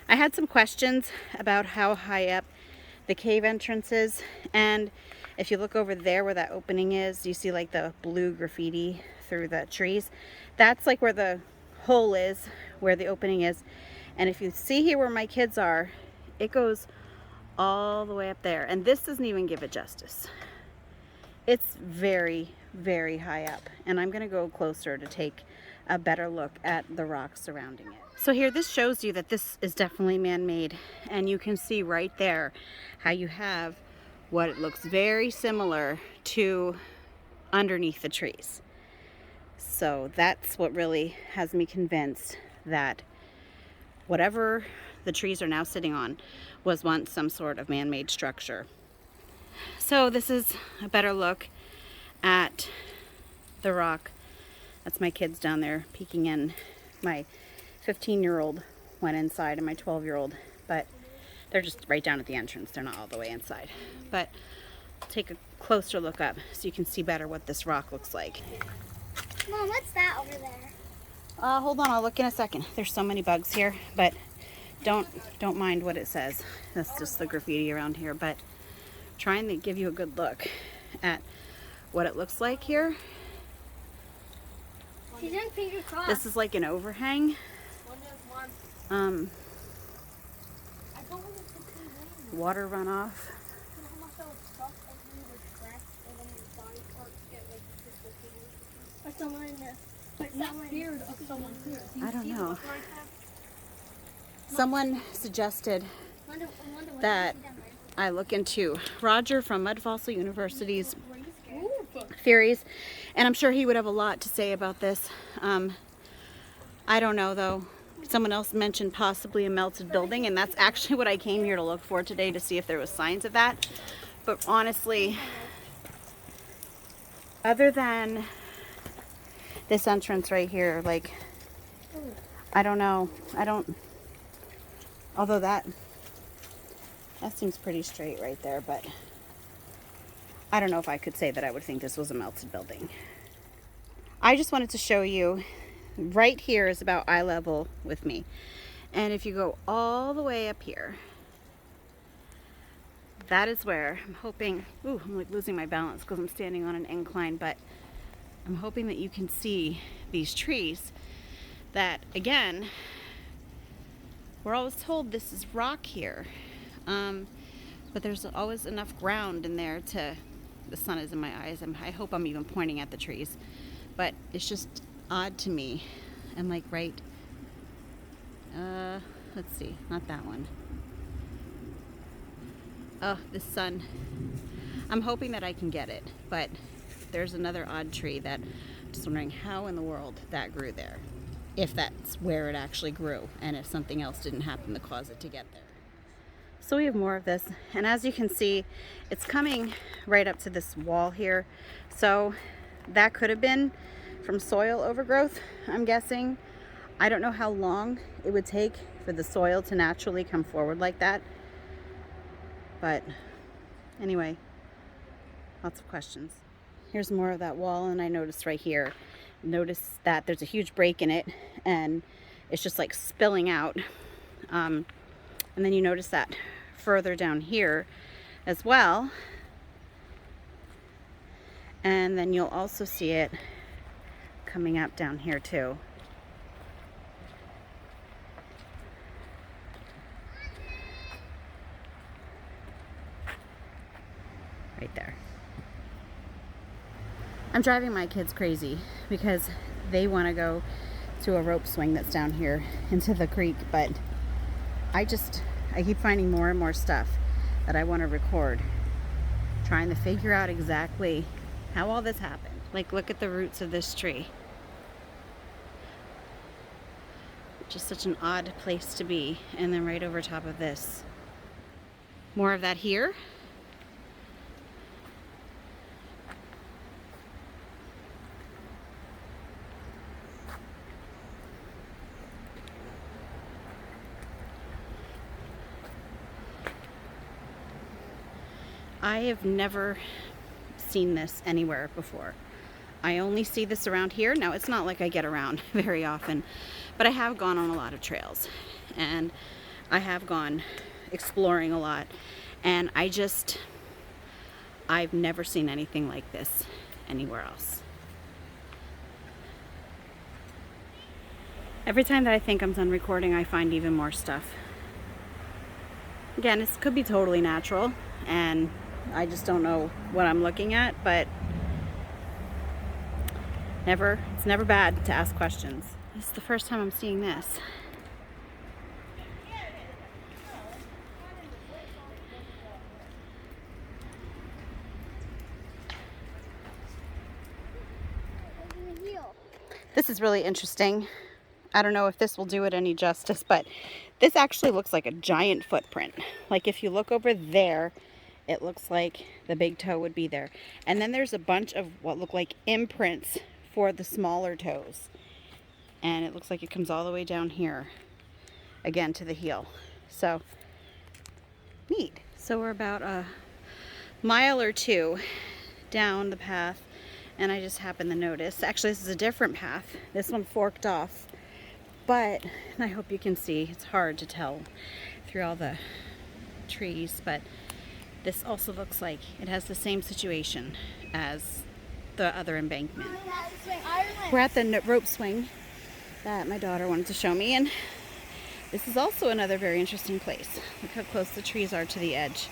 I had some questions about how high up the cave entrance is, and if you look over there where that opening is, you see like the blue graffiti through the trees. That's like where the hole is, where the opening is. And if you see here where my kids are, it goes all the way up there, and this doesn't even give it justice. It's very, very high up, and I'm gonna go closer to take a better look at the rocks surrounding it. So here, this shows you that this is definitely man-made, and you can see right there how you have what it looks very similar to underneath the trees. So that's what really has me convinced that whatever the trees are now sitting on was once some sort of man-made structure. So this is a better look at the rock. That's my kids down there peeking in. My 15-year-old went inside and my 12-year-old, but they're just right down at the entrance. They're not all the way inside. But I'll take a closer look up so you can see better what this rock looks like. Mom, what's that over there? Hold on, I'll look in a second. There's so many bugs here, but don't mind what it says. That's just the graffiti around here, but trying to give you a good look at what it looks like here. She's in finger crossed. This is like an overhang. Water runoff. Or someone in there. Not scared of someone here. I don't know. Someone suggested that I look into Roger from Mud Fossil University's theories, and I'm sure he would have a lot to say about this. I don't know though. Someone else mentioned possibly a melted building, and that's actually what I came here to look for today, to see if there was signs of that. But honestly, other than this entrance right here, like, I don't know. Although that seems pretty straight right there, but I don't know if I could say that I would think this was a melted building. I just wanted to show you, right here is about eye level with me. And if you go all the way up here, that is where I'm hoping, ooh, I'm like losing my balance because I'm standing on an incline, but I'm hoping that you can see these trees that, again, we're always told this is rock here. But there's always enough ground in there to, the sun is in my eyes, I hope I'm even pointing at the trees, but it's just odd to me. I'm like right, let's see, not that one. Oh, the sun. I'm hoping that I can get it, but there's another odd tree that I'm just wondering how in the world that grew there. If that's where it actually grew, and if something else didn't happen to cause it to get there. So we have more of this, and as you can see, it's coming right up to this wall here. So that could have been from soil overgrowth, I'm guessing. I don't know how long it would take for the soil to naturally come forward like that. But anyway, lots of questions. Here's more of that wall, and I noticed right here, notice that there's a huge break in it, and it's just like spilling out. And then you notice that further down here as well. And then you'll also see it coming up down here too. Right there. I'm driving my kids crazy because they want to go to a rope swing that's down here into the creek, but I keep finding more and more stuff that I want to record, trying to figure out exactly how all this happened. Like, look at the roots of this tree. Just such an odd place to be. And then right over top of this, more of that here. I have never seen this anywhere before. I only see this around here. Now, it's not like I get around very often, but I have gone on a lot of trails, and I have gone exploring a lot, and I've never seen anything like this anywhere else. Every time that I think I'm done recording, I find even more stuff. Again, this could be totally natural, and I just don't know what I'm looking at, but it's never bad to ask questions. This is the first time I'm seeing this. This is really interesting. I don't know if this will do it any justice, but this actually looks like a giant footprint. Like if you look over there, it looks like the big toe would be there. And then there's a bunch of what look like imprints for the smaller toes. And it looks like it comes all the way down here, again to the heel. So, neat. So we're about a mile or two down the path, and I just happened to notice, actually this is a different path. This one forked off. But, and I hope you can see, it's hard to tell through all the trees, but this also looks like it has the same situation as the other embankment. We're at the rope swing that my daughter wanted to show me, and this is also another very interesting place. Look how close the trees are to the edge.